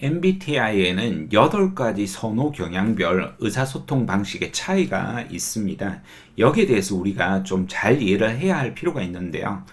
MBTI에는 8가지 선호 경향별 의사소통 방식의 차이가 있습니다. 여기에 대해서 우리가 좀 잘 이해를 해야 할 필요가 있는데요.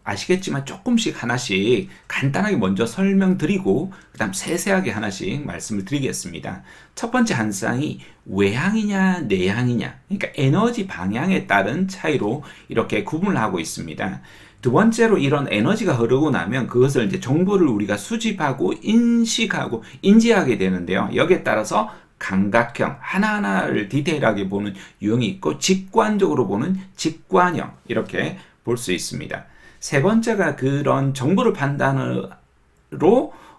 아시겠지만 조금씩 하나씩 간단하게 먼저 설명드리고 그 다음 세세하게 하나씩 말씀을 드리겠습니다. 첫 번째 한상이 외향이냐 내향이냐, 그러니까 에너지 방향에 따른 차이로 이렇게 구분을 하고 있습니다. 두 번째로 이런 에너지가 흐르고 나면 그것을 이제 정보를 우리가 수집하고 인식하고 인지하게 되는데요. 여기에 따라서 감각형, 하나하나를 디테일하게 보는 유형이 있고 직관적으로 보는 직관형, 이렇게 볼 수 있습니다. 세 번째가 그런 정보를 판단으로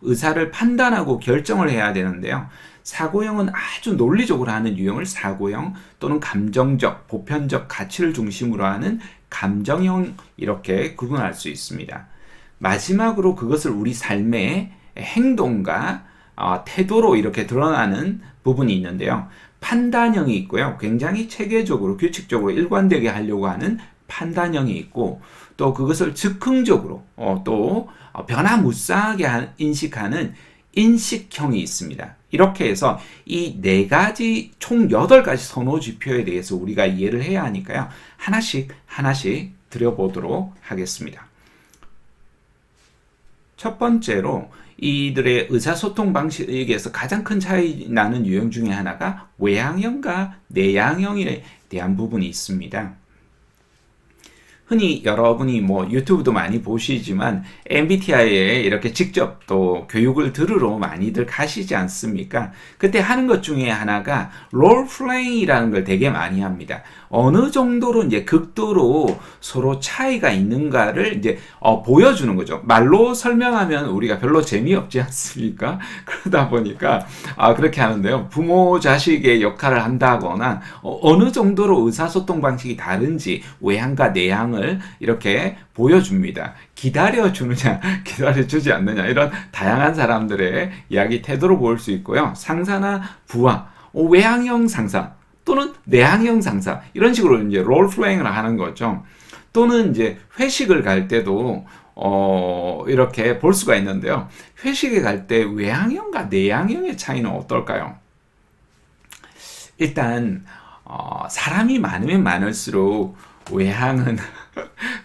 의사를 판단하고 결정을 해야 되는데요. 사고형은 아주 논리적으로 하는 유형을 사고형, 또는 감정적, 보편적 가치를 중심으로 하는 감정형, 이렇게 구분할 수 있습니다. 마지막으로 그것을 우리 삶의 행동과 태도로 이렇게 드러나는 부분이 있는데요. 판단형이 있고요. 굉장히 체계적으로 규칙적으로 일관되게 하려고 하는 판단형이 있고, 또 그것을 즉흥적으로 또 변화무쌍하게 인식하는 인식형이 있습니다. 이렇게 해서 이 네 가지 총 8가지 선호 지표에 대해서 우리가 이해를 해야 하니까요. 하나씩 들여보도록 하겠습니다. 첫 번째로 이들의 의사소통 방식에서 가장 큰 차이 나는 유형 중에 하나가 외향형과 내향형에 대한 부분이 있습니다. 흔히 여러분이 뭐 유튜브도 많이 보시지만 MBTI에 이렇게 직접 또 교육을 들으러 많이들 가시지 않습니까? 그때 하는 것 중에 하나가 롤플레잉이라는 걸 되게 많이 합니다. 어느 정도로 이제 극도로 서로 차이가 있는가를 이제 보여주는 거죠. 말로 설명하면 우리가 별로 재미없지 않습니까? 그러다 보니까 그렇게 하는데요. 부모 자식의 역할을 한다거나 어느 정도로 의사소통 방식이 다른지 외향과 내향을 이렇게 보여줍니다. 기다려주느냐, 기다려주지 않느냐, 이런 다양한 사람들의 이야기 태도로 볼 수 있고요. 상사나 부하, 외향형 상사 또는 내향형 상사, 이런 식으로 이제 롤플레잉을 하는 거죠. 또는 이제 회식을 갈 때도 이렇게 볼 수가 있는데요. 회식에 갈 때 외향형과 내향형의 차이는 어떨까요? 일단 사람이 많으면 많을수록 외향은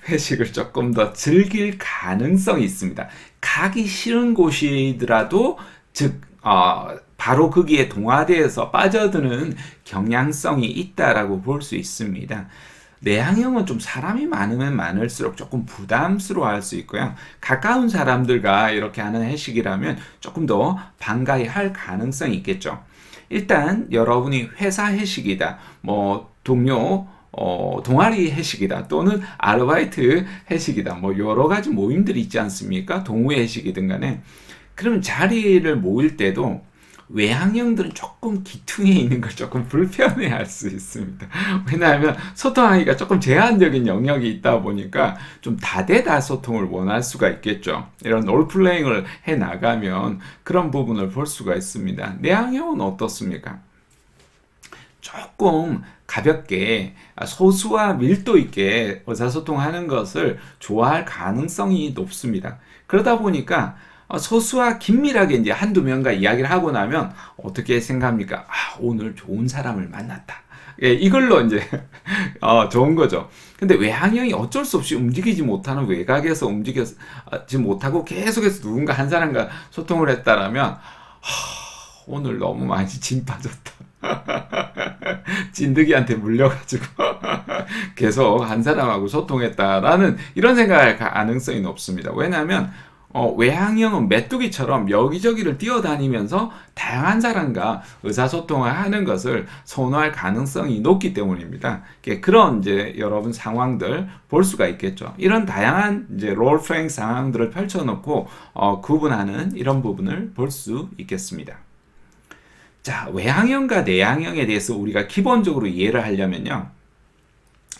회식을 조금 더 즐길 가능성이 있습니다. 가기 싫은 곳이더라도 바로 거기에 동화되어서 빠져드는 경향성이 있다라고 볼 수 있습니다. 내향형은 좀 사람이 많으면 많을수록 조금 부담스러워할 수 있고요. 가까운 사람들과 이렇게 하는 회식이라면 조금 더 반가이 할 가능성이 있겠죠. 일단 여러분이 회사 회식이다, 뭐 동료 동아리 회식이다, 또는 아르바이트 회식이다, 뭐 여러 가지 모임들이 있지 않습니까? 동호회 회식이든 간에. 그러면 자리를 모일 때도 외향형들은 조금 기퉁에 있는 걸 조금 불편해 할 수 있습니다. 왜냐하면 소통하기가 조금 제한적인 영역이 있다 보니까 좀 다대다소통을 원할 수가 있겠죠. 이런 롤플레잉을 해 나가면 그런 부분을 볼 수가 있습니다. 내향형은 어떻습니까? 조금 가볍게 소수와 밀도 있게 의사소통하는 것을 좋아할 가능성이 높습니다. 그러다 보니까 소수와 긴밀하게 이제 한두 명과 이야기를 하고 나면 어떻게 생각합니까? 오늘 좋은 사람을 만났다. 예, 이걸로 이제 좋은 거죠. 근데 외향형이 어쩔 수 없이 움직이지 못하는 외곽에서 움직이지 못하고 계속해서 누군가 한 사람과 소통을 했다라면 오늘 너무 많이 진 빠졌다. 찐득이한테 물려가지고 계속 한 사람하고 소통했다라는 이런 생각할 가능성이 높습니다. 왜냐하면 외향형은 메뚜기처럼 여기저기를 뛰어다니면서 다양한 사람과 의사소통을 하는 것을 선호할 가능성이 높기 때문입니다. 그런 이제 여러분 상황들 볼 수가 있겠죠. 이런 다양한 이제 롤플레잉 상황들을 펼쳐놓고 구분하는 이런 부분을 볼 수 있겠습니다. 자, 외향형과 내향형에 대해서 우리가 기본적으로 이해를 하려면요.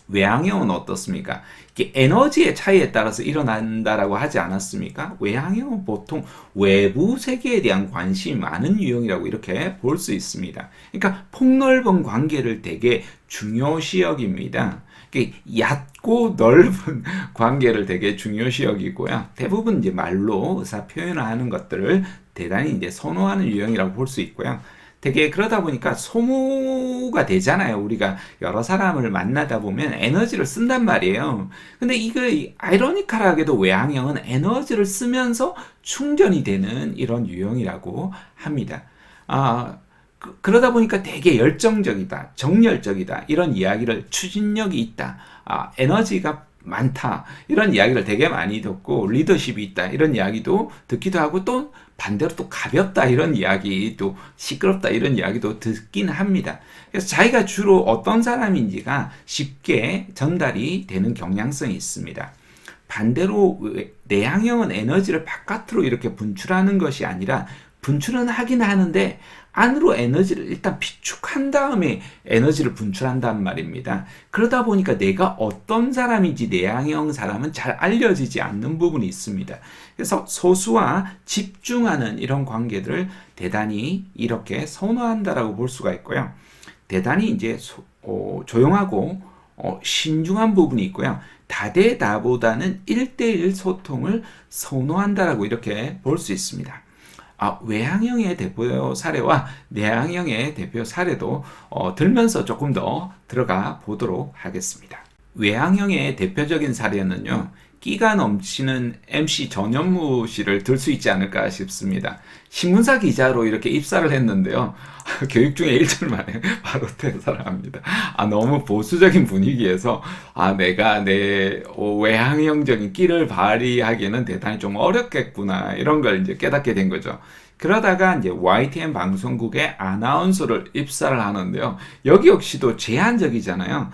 외향형은 어떻습니까? 이게 에너지의 차이에 따라서 일어난다라고 하지 않았습니까? 외향형은 보통 외부 세계에 대한 관심이 많은 유형이라고 이렇게 볼 수 있습니다. 그러니까 폭넓은 관계를 되게 중요시 여깁니다. 얕고 넓은 관계를 되게 중요시 여기고요. 대부분 이제 말로 의사 표현을 하는 것들을 대단히 이제 선호하는 유형이라고 볼 수 있고요. 되게 그러다 보니까 소모가 되잖아요. 우리가 여러 사람을 만나다 보면 에너지를 쓴단 말이에요. 근데 이거 아이러니컬하게도 외향형은 에너지를 쓰면서 충전이 되는 이런 유형이라고 합니다. 아, 그러다 보니까 되게 열정적이다, 정열적이다, 이런 이야기를 추진력이 있다, 에너지가 많다, 이런 이야기를 되게 많이 듣고 리더십이 있다, 이런 이야기도 듣기도 하고 또 반대로 또 가볍다, 이런 이야기, 또 시끄럽다, 이런 이야기도 듣긴 합니다. 그래서 자기가 주로 어떤 사람인지가 쉽게 전달이 되는 경향성이 있습니다. 반대로 내향형은 에너지를 바깥으로 이렇게 분출하는 것이 아니라 분출은 하긴 하는데 안으로 에너지를 일단 비축한 다음에 에너지를 분출한단 말입니다. 그러다 보니까 내가 어떤 사람인지 내향형 사람은 잘 알려지지 않는 부분이 있습니다. 그래서 소수와 집중하는 이런 관계들을 대단히 이렇게 선호한다라고 볼 수가 있고요. 대단히 이제 조용하고 신중한 부분이 있고요. 다대다보다는 1대1 소통을 선호한다라고 이렇게 볼 수 있습니다. 외향형의 대표 사례와 내향형의 대표 사례도 들면서 조금 더 들어가 보도록 하겠습니다. 외향형의 대표적인 사례는요, 끼가 넘치는 MC 전현무 씨를 들 수 있지 않을까 싶습니다. 신문사 기자로 이렇게 입사를 했는데요. 교육 중에 일주일 만에 바로 퇴사를 합니다. 너무 보수적인 분위기에서 내가 내 외향형적인 끼를 발휘하기에는 대단히 좀 어렵겠구나, 이런 걸 이제 깨닫게 된 거죠. 그러다가 이제 YTN 방송국의 아나운서를 입사를 하는데요. 여기 역시도 제한적이잖아요.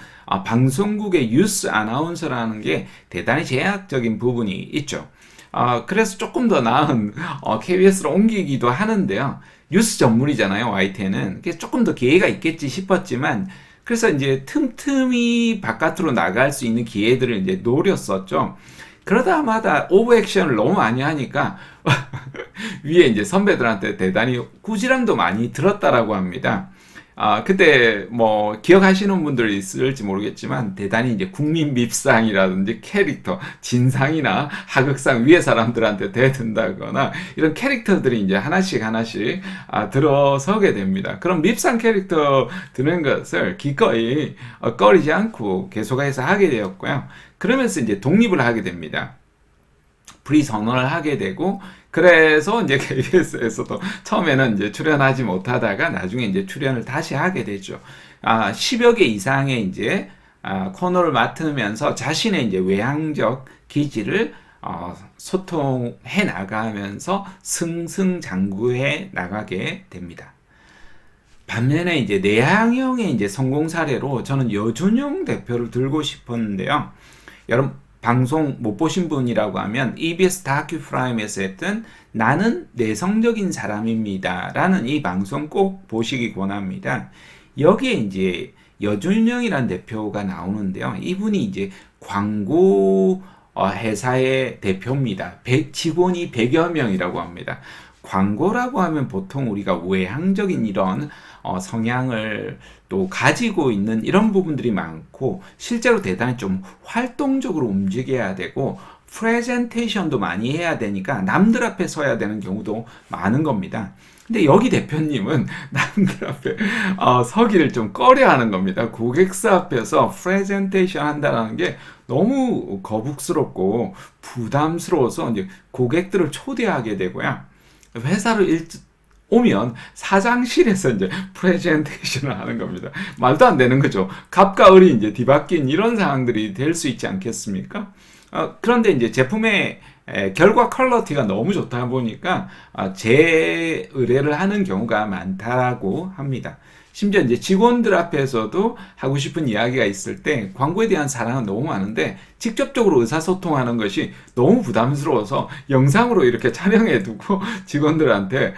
방송국의 뉴스 아나운서라는 게 대단히 제약적인 부분이 있죠. 그래서 조금 더 나은 KBS로 옮기기도 하는데요. 뉴스 전문이잖아요, YTN은. 그래서 조금 더 기회가 있겠지 싶었지만, 그래서 이제 틈틈이 바깥으로 나갈 수 있는 기회들을 이제 노렸었죠. 그러다마다 오버액션을 너무 많이 하니까 위에 이제 선배들한테 대단히 꾸지람도 많이 들었다라고 합니다. 그때 뭐 기억하시는 분들이 있을지 모르겠지만 대단히 이제 국민 밉상이라든지 캐릭터, 진상이나 하극상 위에 사람들한테 대든다거나 이런 캐릭터들이 이제 하나씩 들어서게 됩니다. 그럼 밉상 캐릭터 드는 것을 기꺼이 꺼리지 않고 계속해서 하게 되었고요. 그러면서 이제 독립을 하게 됩니다. 프리 선언을 하게 되고, 그래서 이제 KBS에서도 처음에는 이제 출연하지 못하다가 나중에 이제 출연을 다시 하게 되죠. 10여 개 이상의 이제 코너를 맡으면서 자신의 이제 외향적 기질을 소통해 나가면서 승승장구해 나가게 됩니다. 반면에 이제 내향형의 이제 성공 사례로 저는 여준용 대표를 들고 싶었는데요. 여러분 방송 못 보신 분이라고 하면 EBS 다큐 프라임에서 했던 나는 내성적인 사람입니다 라는 이 방송 꼭 보시기 권합니다. 여기에 이제 여준영이라는 대표가 나오는데요. 이분이 이제 광고 회사의 대표입니다. 직원이 100여 명이라고 합니다. 광고라고 하면 보통 우리가 외향적인 이런 성향을 또 가지고 있는 이런 부분들이 많고, 실제로 대단히 좀 활동적으로 움직여야 되고 프레젠테이션도 많이 해야 되니까 남들 앞에 서야 되는 경우도 많은 겁니다. 근데 여기 대표님은 남들 앞에 서기를 좀 꺼려 하는 겁니다. 고객사 앞에서 프레젠테이션 한다는 게 너무 거북스럽고 부담스러워서 이제 고객들을 초대하게 되고요. 회사를 오면 사장실에서 이제 프레젠테이션을 하는 겁니다. 말도 안 되는 거죠. 갑과 을이 이제 뒤바뀐 이런 상황들이 될 수 있지 않겠습니까? 그런데 이제 제품의 결과 퀄리티가 너무 좋다 보니까 재의뢰를 하는 경우가 많다고 합니다. 심지어 이제 직원들 앞에서도 하고 싶은 이야기가 있을 때 광고에 대한 사랑은 너무 많은데 직접적으로 의사소통하는 것이 너무 부담스러워서 영상으로 이렇게 촬영해 두고 직원들한테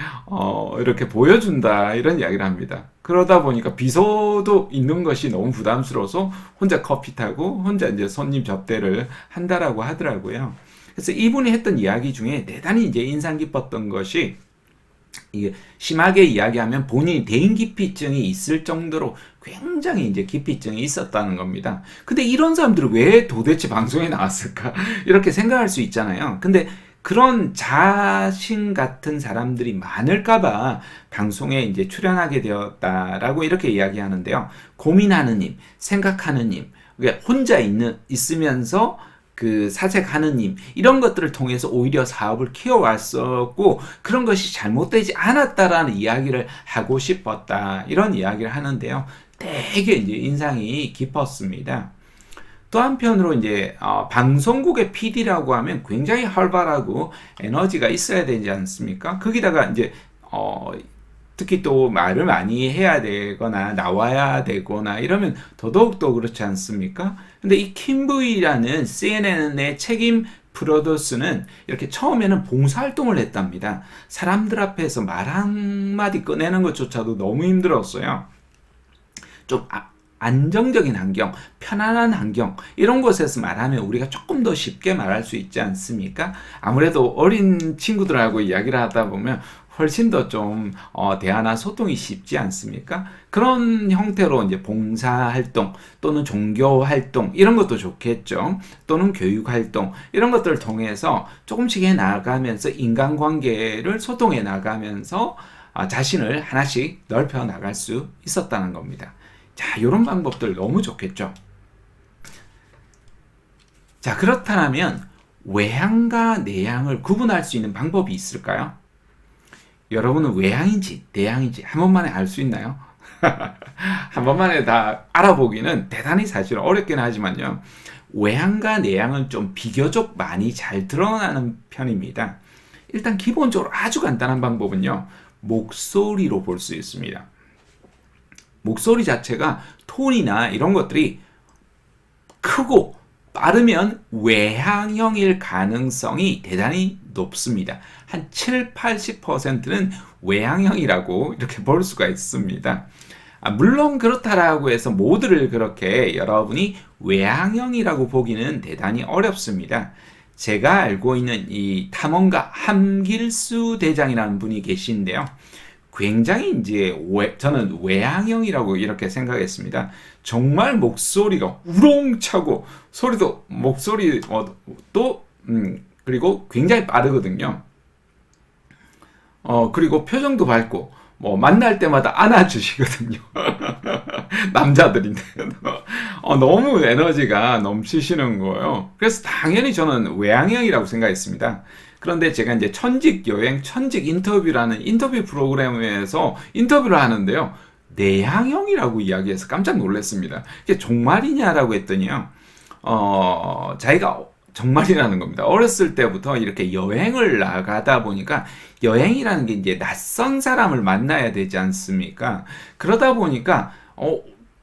이렇게 보여준다, 이런 이야기를 합니다. 그러다 보니까 비서도 있는 것이 너무 부담스러워서 혼자 커피 타고 혼자 이제 손님 접대를 한다라고 하더라고요. 그래서 이분이 했던 이야기 중에 대단히 이제 인상 깊었던 것이, 이게 심하게 이야기하면 본인이 대인기피증이 있을 정도로 굉장히 이제 기피증이 있었다는 겁니다. 근데 이런 사람들은 왜 도대체 방송에 나왔을까? 이렇게 생각할 수 있잖아요. 근데 그런 자신 같은 사람들이 많을까봐 방송에 이제 출연하게 되었다라고 이렇게 이야기하는데요. 고민하는 님, 생각하는 님, 그러니까 혼자 있으면서 그 사색하는 님, 이런 것들을 통해서 오히려 사업을 키워왔었고 그런 것이 잘못되지 않았다라는 이야기를 하고 싶었다, 이런 이야기를 하는데요. 되게 이제 인상이 깊었습니다. 또 한편으로 이제 방송국의 PD라고 하면 굉장히 활발하고 에너지가 있어야 되지 않습니까? 거기다가 이제 특히 또 말을 많이 해야 되거나 나와야 되거나 이러면 더더욱 더 그렇지 않습니까? 근데 이 킴브이라는 CNN의 책임 프로듀스는 이렇게 처음에는 봉사활동을 했답니다. 사람들 앞에서 말 한마디 꺼내는 것조차도 너무 힘들었어요. 좀 안정적인 환경, 편안한 환경, 이런 곳에서 말하면 우리가 조금 더 쉽게 말할 수 있지 않습니까? 아무래도 어린 친구들하고 이야기를 하다 보면 훨씬 더 좀 대화나 소통이 쉽지 않습니까? 그런 형태로 이제 봉사활동 또는 종교활동 이런 것도 좋겠죠. 또는 교육활동 이런 것들을 통해서 조금씩 해 나가면서 인간관계를 소통해 나가면서 자신을 하나씩 넓혀 나갈 수 있었다는 겁니다. 자, 이런 방법들 너무 좋겠죠. 자, 그렇다면 외향과 내향을 구분할 수 있는 방법이 있을까요? 여러분은 외향인지 내향인지 한 번만에 알 수 있나요? 한 번만에 다 알아보기는 대단히 사실 어렵긴 하지만요. 외향과 내향은 좀 비교적 많이 잘 드러나는 편입니다. 일단 기본적으로 아주 간단한 방법은요, 목소리로 볼 수 있습니다. 목소리 자체가 톤이나 이런 것들이 크고 빠르면 외향형일 가능성이 대단히 높습니다. 한 7, 80%는 외향형이라고 이렇게 볼 수가 있습니다. 물론 그렇다라고 해서 모두를 그렇게 여러분이 외향형이라고 보기는 대단히 어렵습니다. 제가 알고 있는 이 탐험가 함길수 대장이라는 분이 계신데요. 굉장히 이제 저는 외향형이라고 이렇게 생각했습니다. 정말 목소리가 우렁차고 목소리 또 그리고 굉장히 빠르거든요. 그리고 표정도 밝고 만날 때마다 안아주시거든요. 남자들인데 너무 에너지가 넘치시는 거예요. 그래서 당연히 저는 외향형이라고 생각했습니다. 그런데 제가 이제 천직 여행, 천직 인터뷰라는 인터뷰 프로그램에서 인터뷰를 하는데요. 내향형이라고 이야기해서 깜짝 놀랐습니다. 이게 정말이냐라고 했더니요. 자기가 정말이라는 겁니다. 어렸을 때부터 이렇게 여행을 나가다 보니까 여행이라는 게 이제 낯선 사람을 만나야 되지 않습니까? 그러다 보니까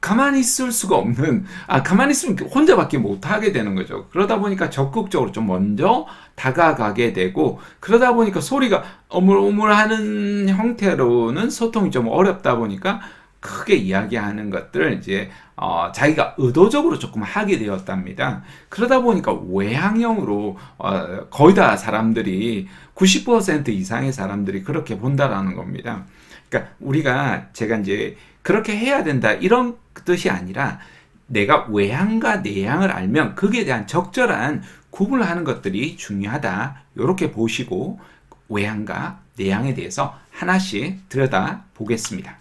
가만히 있을 수가 없는, 가만히 있으면 혼자밖에 못 하게 되는 거죠. 그러다 보니까 적극적으로 좀 먼저 다가가게 되고, 그러다 보니까 소리가 어물어물하는 형태로는 소통이 좀 어렵다 보니까 크게 이야기하는 것들을 이제 자기가 의도적으로 조금 하게 되었답니다. 그러다 보니까 외향형으로 거의 다 사람들이 90% 이상의 사람들이 그렇게 본다라는 겁니다. 그러니까 제가 이제 그렇게 해야 된다 이런 뜻이 아니라 내가 외향과 내향을 알면 거기에 대한 적절한 구분을 하는 것들이 중요하다, 이렇게 보시고 외향과 내향에 대해서 하나씩 들여다 보겠습니다.